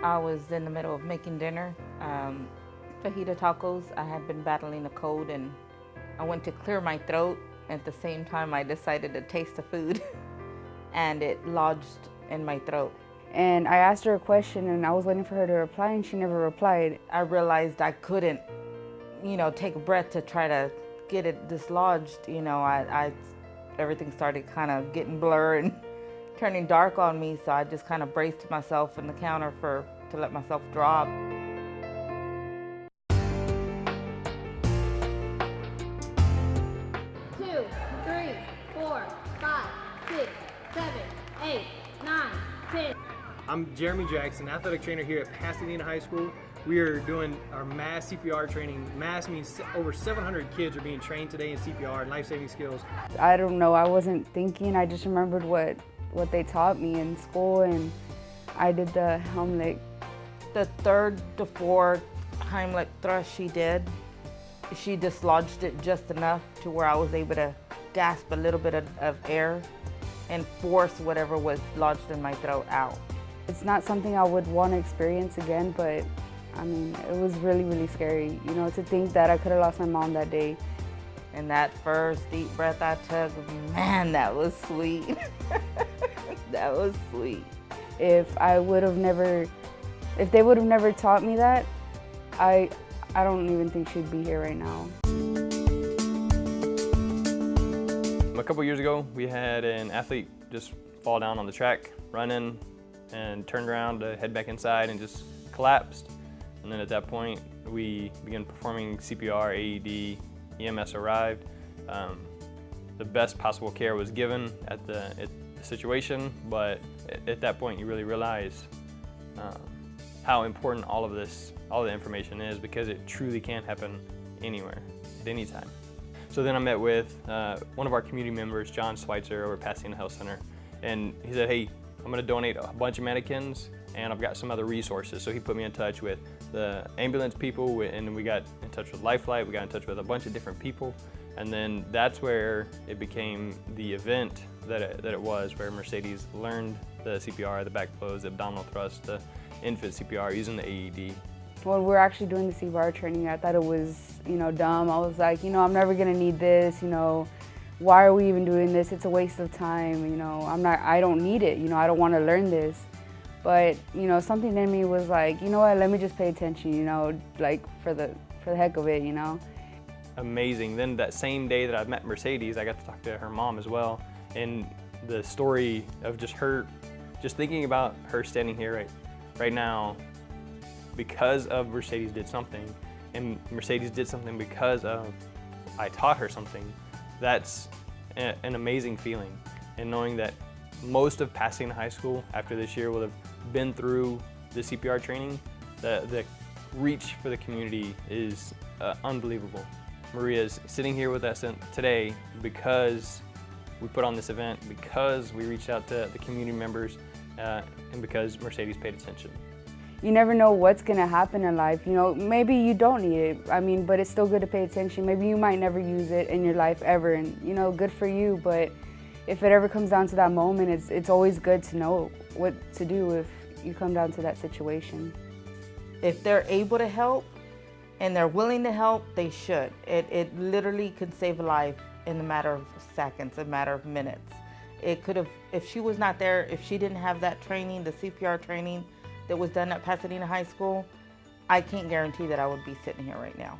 I was in the middle of making dinner, fajita tacos. I had been battling a cold and I went to clear my throat. At the same time, I decided to taste the food and it lodged in my throat. And I asked her a question and I was waiting for her to reply and she never replied. I realized I couldn't, take a breath to try to get it dislodged. Everything started kind of getting blurred and turning dark on me, so I just kind of braced myself in the counter to let myself drop. 2, 3, 4, 5, 6, 7, 8, 9, 10. I'm Jeremy Jackson, athletic trainer here at Pasadena High School. We are doing our mass CPR training. Mass means over 700 kids are being trained today in CPR and life-saving skills. I don't know, I wasn't thinking, I just remembered what they taught me in school, and I did the Heimlich. The third to fourth Heimlich thrust she did, she dislodged it just enough to where I was able to gasp a little bit of air and force whatever was lodged in my throat out. It's not something I would want to experience again, but I mean, it was really, really scary, to think that I could have lost my mom that day. And that first deep breath I took, man, that was sweet. That was sweet. If they would have never taught me that, I don't even think she'd be here right now. A couple years ago, we had an athlete just fall down on the track, running, and turned around to head back inside and just collapsed. And then at that point, we began performing CPR, AED, EMS arrived. The best possible care was given at the situation, but at that point you really realize how important all the information is, because it truly can happen anywhere, at any time. So then I met with one of our community members, John Schweitzer, over at Pasadena Health Center, and he said, hey, I'm gonna donate a bunch of mannequins and I've got some other resources. So he put me in touch with the ambulance people, and we got in touch with Lifelight, we got in touch with a bunch of different people. And then that's where it became the event that it was, where Mercedes learned the CPR, the back close, the abdominal thrust, the infant CPR using the AED. When we were actually doing the CPR training, I thought it was, dumb. I was like, I'm never gonna need this, why are we even doing this? It's a waste of time, I don't need it, I don't wanna learn this. But, something in me was like, you know what, let me just pay attention, like for the heck of it, Amazing. Then that same day that I met Mercedes, I got to talk to her mom as well. And the story of just thinking about her standing here right now because of Mercedes did something, and Mercedes did something because of I taught her something. That's an amazing feeling. And knowing that most of Pasadena High School after this year will have been through the CPR training, the reach for the community is unbelievable. Maria's sitting here with us today because we put on this event, because we reached out to the community members, and because Mercedes paid attention. You never know what's gonna happen in life. Maybe you don't need it, but it's still good to pay attention. Maybe you might never use it in your life ever, and good for you, but if it ever comes down to that moment, it's always good to know what to do if you come down to that situation. If they're able to help and they're willing to help, they should. It literally could save a life in a matter of seconds, a matter of minutes. It could have, if she was not there, if she didn't have that training, the CPR training that was done at Pasadena High School, I can't guarantee that I would be sitting here right now.